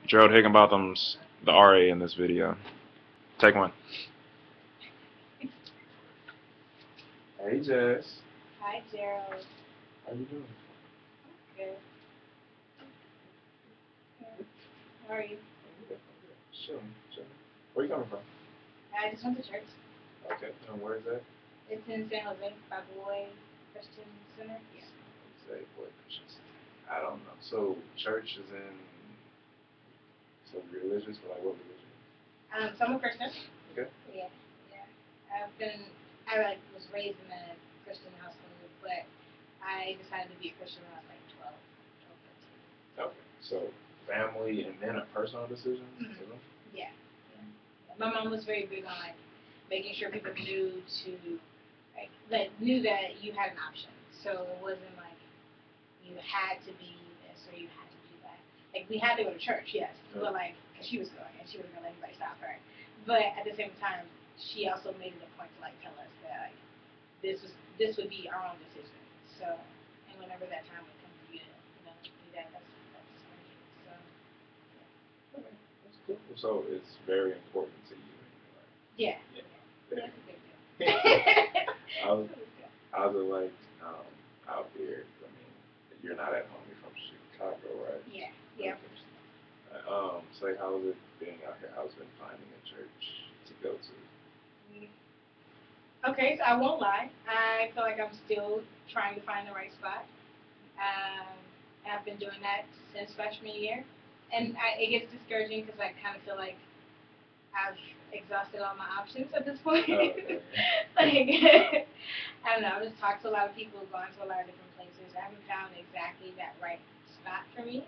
Gerald Higginbotham's the RA in this video. Take one. Hey, Jess. Hi, Gerald. How you doing? Good. How are you? Chilling. Where you coming from? I just went to church. Okay. And where is that? It's in San Jose by Boy Christian Center. Yeah. Say Boy Christian. I don't know. So church is in. So religious, but like what religion? So I'm a Christian. Okay. Yeah. I was raised in a Christian household, but I decided to be a Christian when I was like 12, 13. Okay. So family and then a personal decision. Mm-hmm. Yeah. My mom was very big on like making sure people knew that you had an option. So it wasn't like you had to be this or you had to do that. Like we had to go to church, yes, but like because she was going and she wasn't gonna let anybody stop her. But at the same time, she also made it a point to like tell us that like this would be our own decision. So and whenever that time would come for you to do that, that's great. So Okay. That's cool. So it's very important to you. yeah. Yeah. That's a big deal. How's it like out here? I mean, you're not at home. You're from Chicago, right? Yeah. Yeah. So like, how's it being out here? How's it been finding a church to go to? Okay, so I won't lie. I feel like I'm still trying to find the right spot. And I've been doing that since freshman year, and it gets discouraging because I kind of feel like I've exhausted all my options at this point. Okay. Like, I don't know. I've just talked to a lot of people, gone to a lot of different places. I haven't found exactly that right spot for me,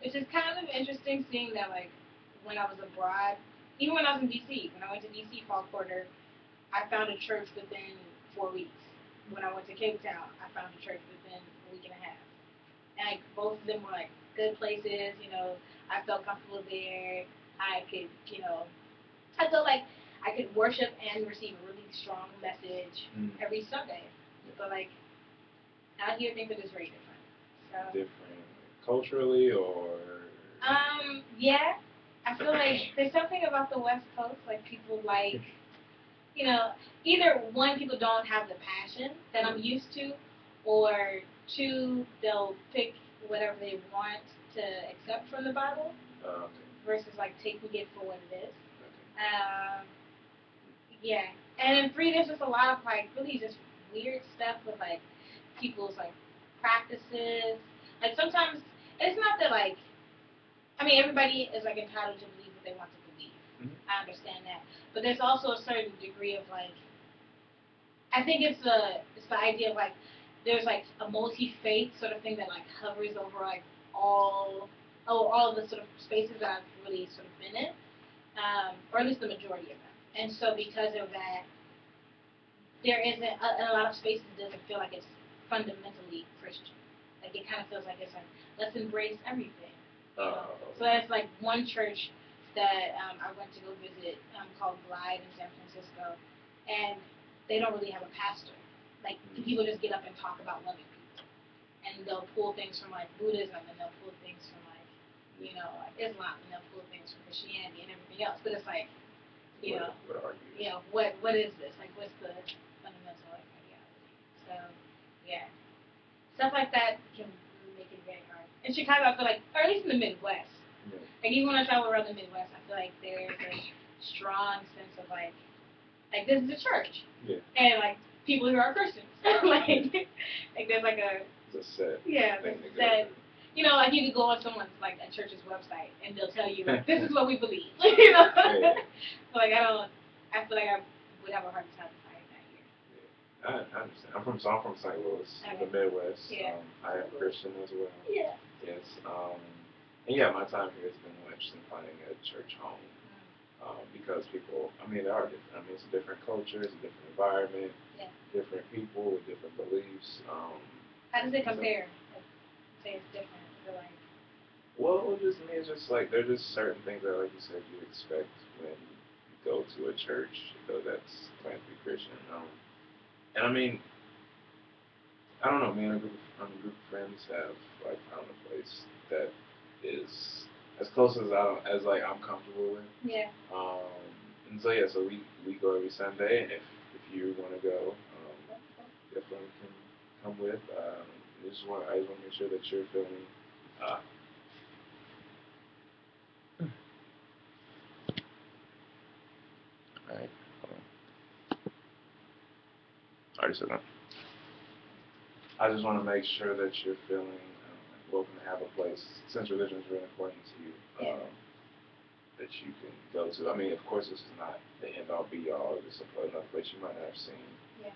which is kind of interesting seeing that, like, when I was abroad, even when I was in D.C., when I went to D.C. fall quarter, I found a church within 4 weeks. When I went to Cape Town, I found a church within a week and a half. And like, both of them were like good places. I felt comfortable there. I could, I felt like I could worship and receive a really strong message every Sunday. But like out here, things are just very different. So different culturally, or yeah, I feel like there's something about the West Coast. Like people like, either one, people don't have the passion that I'm used to, or two, they'll pick whatever they want to accept from the Bible versus like taking it for what it is. Um, yeah, and then three, there's just a lot of like really just weird stuff with like people's like practices. Like sometimes it's not that like everybody is like entitled to believe what they want to believe. I understand that, but there's also a certain degree of like I think it's the idea of like there's like a multi faith sort of thing that like hovers over like all the sort of spaces that I've really sort of been in, or at least the majority of them. And so because of that, there isn't in a lot of spaces it doesn't feel like it's fundamentally Christian. Like it kind of feels like it's like let's embrace everything. So that's like one church that I went to go visit called Glide in San Francisco, and they don't really have a pastor. Like people just get up and talk about loving people, and they'll pull things from like Buddhism, and they'll pull things from like like Islam, and they'll pull things from Christianity and everything else. But it's like what is this? Like what's the fundamental like ideology? So yeah, stuff like that can make it very hard. In Chicago, I feel like, or at least in the Midwest, like even when I travel around the Midwest, I feel like there's a strong sense of like this is a church, and like people who are Christians, like there's like a set, set. Like you could go on someone's like a church's website and they'll tell you like this is what we believe, So like I feel like I would have a hard time finding that here. I understand. I'm from St. Louis, in the Midwest. I am Christian as well. Yeah. Yes. And yeah, my time here has been more interesting finding a church home. Because people, there are different. It's a different culture, it's a different environment, different people with different beliefs. How does it compare? Say it's different. Well, it just means just like there's just certain things that, like you said, you expect when you go to a church, that's claimed to be Christian. And I don't know, me and a group of friends have like found a place that is as close as like I'm comfortable with. Yeah. And so yeah, so we go every Sunday, and if you want to go, definitely can come with. I just want to make sure that you're feeling. Alright. Already said that. I just want to make sure that you're feeling welcome to have a place, since religion is really important to you, that you can go to. I mean, of course, this is not the end-all, be-all. This is another place you might not have seen. Yeah.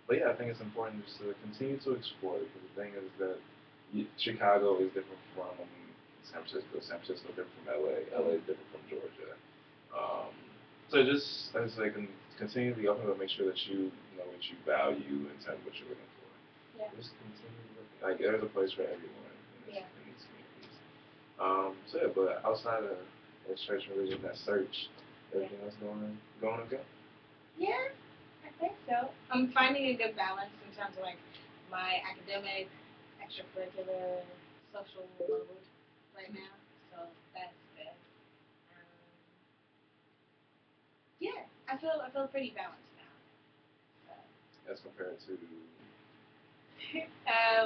But yeah, I think it's important just to continue to explore, because the thing is that Chicago is different from San Francisco. San Francisco is different from LA. LA is different from Georgia. So just, as I can continue to be open, but make sure that you know what you value and tell what you're looking for. Yeah. Just continue looking. Like, there's a place for everyone in these communities. So yeah, but outside of that church and religion, that search, everything else going okay? Yeah, I think so. I'm finding a good balance in terms of like my academic, extracurricular, social load right now. So that's good. Yeah, I feel pretty balanced now. So. As compared to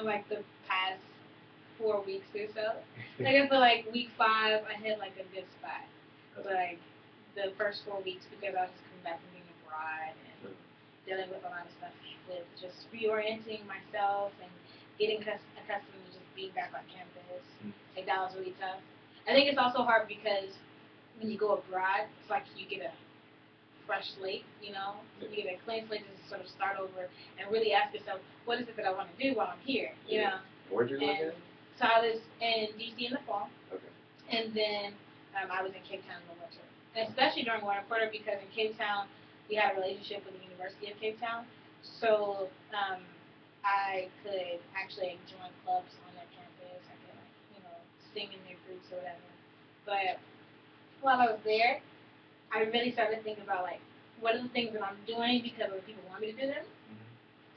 like the past 4 weeks or so. Like I feel like week 5 I hit like a good spot. But like the first 4 weeks, because I was just coming back from being abroad and dealing with a lot of stuff with just reorienting myself and getting accustomed to just being back on campus. Like that was really tough. I think it's also hard because when you go abroad, it's like you get a fresh slate, you know? You get a clean slate to sort of start over and really ask yourself, what is it that I want to do while I'm here, you know? Where'd you live in? So I was in D.C. in the fall. Okay. And then I was in Cape Town in the winter. And especially during winter quarter, because in Cape Town, we had a relationship with the University of Cape Town. So I could actually join clubs on their campus. I could, you know, sing in their groups or whatever. But while I was there, I really started thinking about, like, what are the things that I'm doing because other people want me to do them?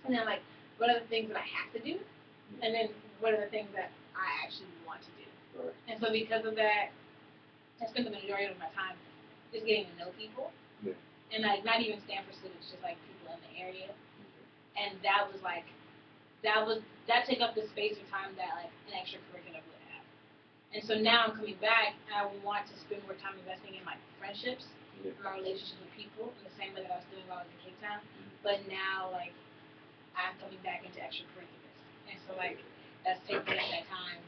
And then, like, what are the things that I have to do? And then what are the things that I actually want to do? Right. And so because of that, I spent the majority of my time just getting to know people. Yeah. And, like, not even Stanford students, just, like, people in the area. And that was, like, that took up the space or time that, like, an extracurricular would have. And so now I'm coming back, and I want to spend more time investing in my friendships, my relationships with people, in the same way that I was doing while I was in Cape Town. But now, like, I'm coming back into extracurriculars. And so, like, that's taking up that time.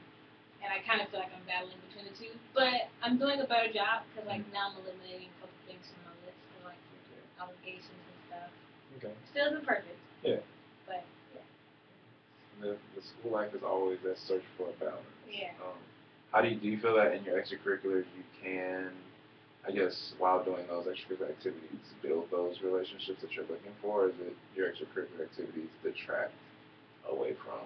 And I kind of feel like I'm battling between the two. But I'm doing a better job, because, like, now I'm eliminating a couple things from my list, of, like, obligations and stuff. Okay. Still isn't perfect. Yeah. But, yeah. The school life is always that search for a balance. Yeah. How do you feel that in your extracurriculars you can, I guess, while doing those extracurricular activities, build those relationships that you're looking for, or is it your extracurricular activities detract away from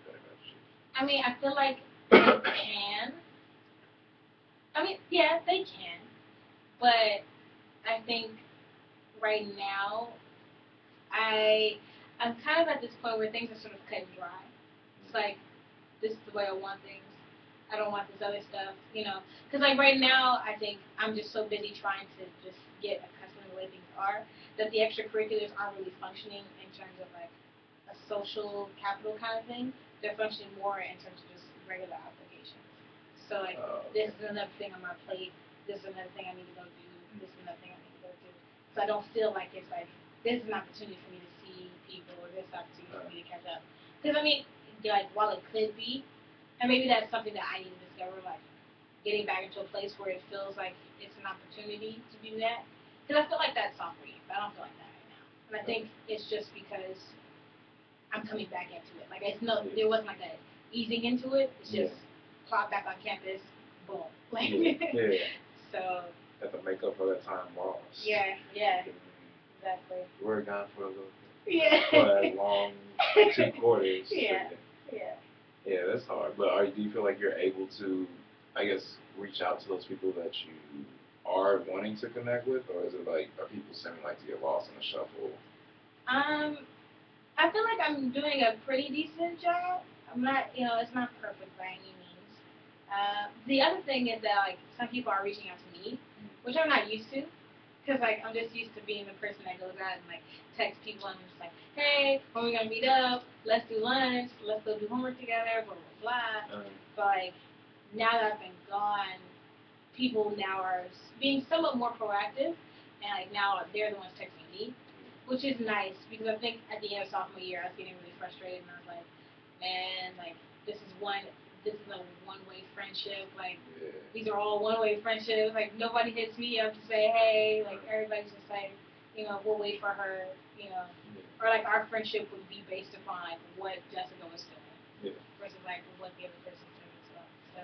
building relationships? I mean, I feel like they can. I mean, yeah, they can. But I think right now, I'm kind of at this point where things are sort of cut and dry. It's like, this is the way I want things. I don't want this other stuff, you know. Because, like, right now, I think I'm just so busy trying to just get accustomed to the way things are that the extracurriculars aren't really functioning in terms of, like, a social capital kind of thing. They're functioning more in terms of just regular obligations. So, like, this is another thing on my plate. This is another thing I need to go do. This is another thing I need to go do. So I don't feel like it's, like, this is an opportunity for me to see people, or this opportunity for me to catch up. Because, I mean, like, while it could be, and maybe that's something that I need to discover, like, getting back into a place where it feels like it's an opportunity to do that. Because I feel like that's sophomore year, but I don't feel like that right now. And I think it's just because I'm coming back into it. Like, there wasn't like a easing into it. It's just plop back on campus, boom. Like, so. Have to make up for that time lost. Yeah, exactly. We're gone for a little bit. Yeah. For a long 2 quarters. Yeah. Yeah, that's hard. But do you feel like you're able to, I guess, reach out to those people that you are wanting to connect with, or is it like, are people seeming like to get lost in the shuffle? I feel like I'm doing a pretty decent job. I'm not, you know, it's not perfect by any means. the other thing is that like some people are reaching out to me, which I'm not used to. Cause like I'm just used to being the person that goes out and like text people and I'm just like, hey, when we gonna meet up? Let's do lunch. Let's go do homework together. Blah blah blah. But like now that I've been gone, people now are being somewhat more proactive, and like now they're the ones texting me, which is nice because I think at the end of sophomore year I was getting really frustrated and I was like, man, like this is a one-way friendship. Like these are all one-way friendships. Like nobody hits me up to say hey. Like everybody's just like, we'll wait for her. Or like our friendship would be based upon like what Jessica was doing versus like what the other person's doing as well. So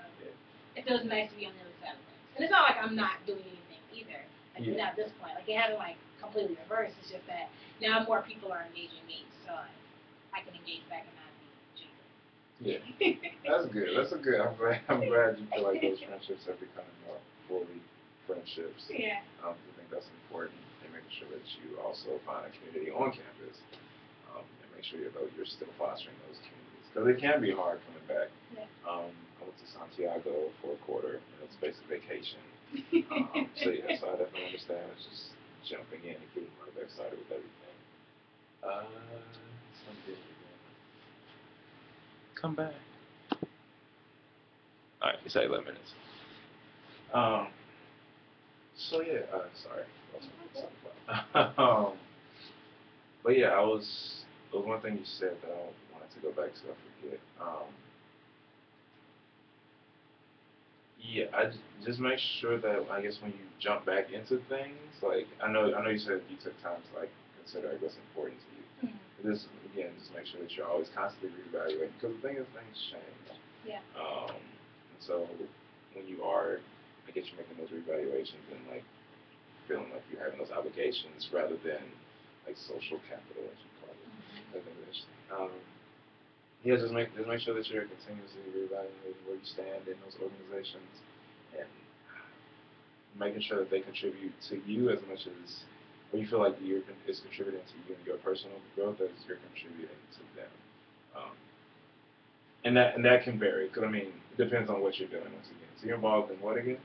it feels nice to be on the other side of things. And it's not like I'm not doing anything either. Like not at this point. Like it hasn't like completely reversed. It's just that now more people are engaging me, so I can engage back and not be cheaper. Yeah, that's good. That's a good. I'm glad you feel like those friendships are becoming more fully friendships. Yeah. I think that's important, and making sure that you also find a community on campus, and make sure you're still fostering those communities because it can be hard coming back. Yeah. I went to Santiago for a quarter. It's basically vacation. So I definitely understand. It's just jumping in and getting right back started with everything. Something. Come back. Alright, it's 11 minutes. So yeah, sorry. But yeah, there was one thing you said that I wanted to go back to, I forget. Yeah, just make sure that I guess when you jump back into things, like I know you said you took time to like consider like, what's important to you. Just make sure that you're always constantly reevaluating because the thing is things change. Yeah. And so when you are, I guess you're making those reevaluations and like feeling like you're having those obligations rather than like social capital, as you call it, as English. Just make sure that you're continuously reevaluating where you stand in those organizations and making sure that they contribute to you as much as, or you feel like it's contributing to you and your personal growth as you're contributing to them. And that can vary because it depends on what you're doing once again. So you're involved in what again?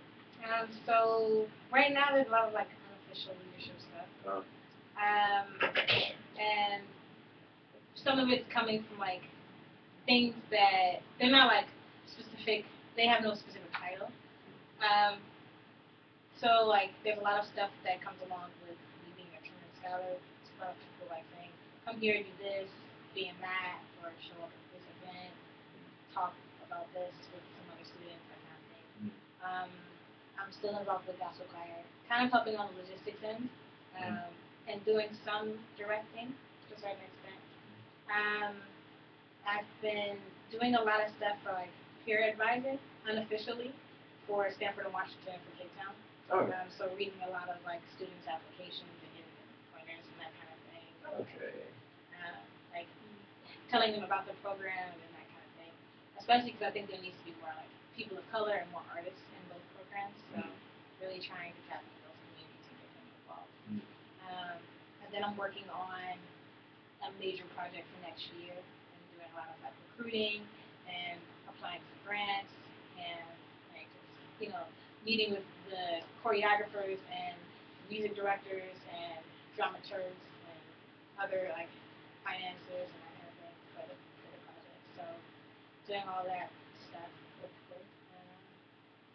So right now there's a lot of like unofficial leadership stuff. And some of it's coming from like things that they're not like specific. They have no specific title. So like there's a lot of stuff that comes along with me being a Truman Scholar. It's a lot of people like saying, come here, do this, be in that, or show up at this event, talk about this with some other students, that kind of thing. I'm still involved with gospel choir, kind of helping on the logistics end, and doing some directing to a certain extent. I've been doing a lot of stuff for like peer advising unofficially for Stanford and Washington for Cape Town. So reading a lot of like students' applications and giving them pointers and that kind of thing. Okay. Like telling them about the program and that kind of thing. Especially because I think there needs to be more like people of color and more artists in those programs. So really trying to tap into those communities and get them involved. And then I'm working on a major project for next year and doing a lot of like recruiting and applying for grants and like just, meeting with the choreographers and music directors and dramaturgs and other like finances and that kind of thing for the project. So doing all that stuff hopefully.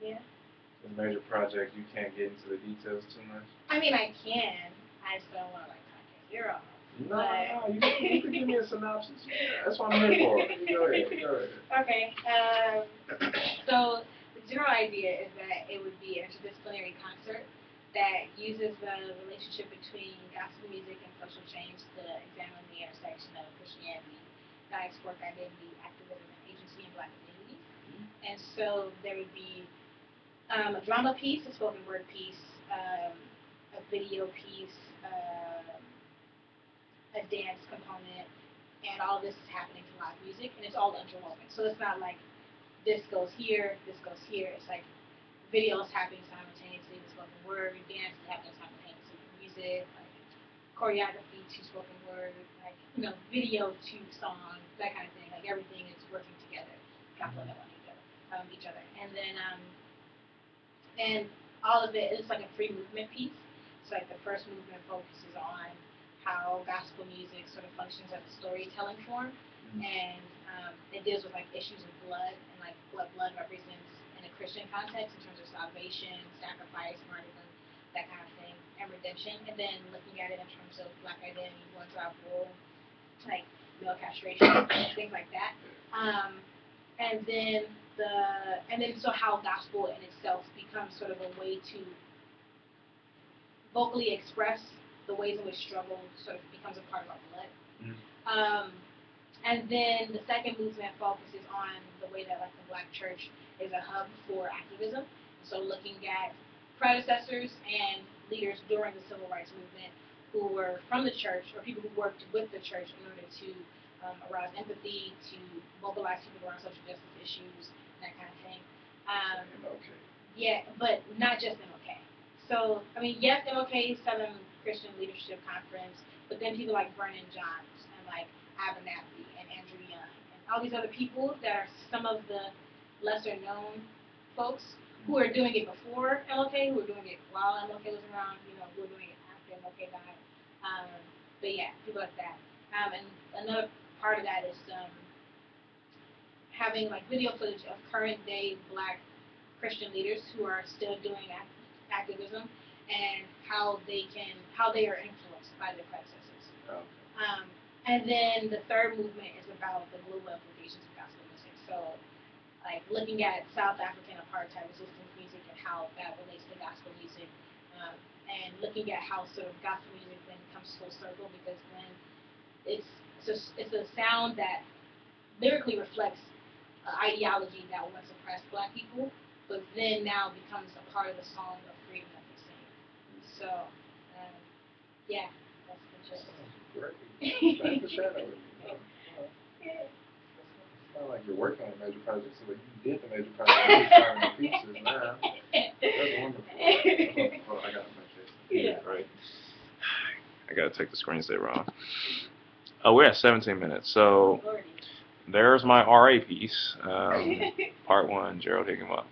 Yeah. The major project, you can't get into the details too much? I can. I just don't want to like cut your ear off. No, you can give me a synopsis. Yeah, that's what I'm here for. Go ahead. Okay. So the general idea is that it would be an interdisciplinary concert that uses the relationship between gospel music and social change to examine the intersection of Christianity, diasporic identity, activism, and agency in Black communities. And so there would be a drama piece, a spoken word piece, a video piece, a dance component, and all this is happening to live music, and it's all interwoven. So it's not like this goes here, it's like video is happening simultaneously with spoken word, dance is happening simultaneously with music, like choreography to spoken word, like, video to song, that kind of thing. Like everything is working together, complement on each other. and all of it is like a free movement piece. So like the first movement focuses on how gospel music sort of functions as a storytelling form, and it deals with like issues of blood and like what blood represents in a Christian context in terms of salvation, sacrifice, martyrdom, that kind of thing, and redemption. And then looking at it in terms of Black identity, one drop rule, like male castration, things like that. And then so how gospel in itself becomes sort of a way to vocally express the ways in which struggle sort of becomes a part of our blood. And then the second movement focuses on the way that like the Black church is a hub for activism. So looking at predecessors and leaders during the civil rights movement who were from the church or people who worked with the church in order to arouse empathy, to mobilize people around social justice issues, that kind of thing. Yeah, but not just MLK. So, I mean, yes, MLK, Southern Christian Leadership Conference, but then people like Vernon Johns and like Abernathy and Andrew Young and all these other people that are some of the lesser known folks who are doing it before MLK, who are doing it while MLK was around, you know, who are doing it after MLK died. But yeah, people like that. And another part of that is having like video footage of current day Black Christian leaders who are still doing activism and how they are influenced by their predecessors. And then the third movement is about the global implications of gospel music. So like looking at South African apartheid resistance music and how that relates to gospel music, and looking at how sort of gospel music then comes full circle because then it's a sound that lyrically reflects ideology that once oppressed Black people, but then now becomes a part of the song of freedom that they sing. So, yeah, that's the gist. Great. Thanks for sharing that with me. It's not like you're working on a major project, so like you did the major project, you're starting the pieces now. That's wonderful. Oh, I gotta make this. Yeah. Right. I gotta take the screensaver off. Oh, we're at 17 minutes, so there's my RA piece. Part 1, Gerald Higginbotham.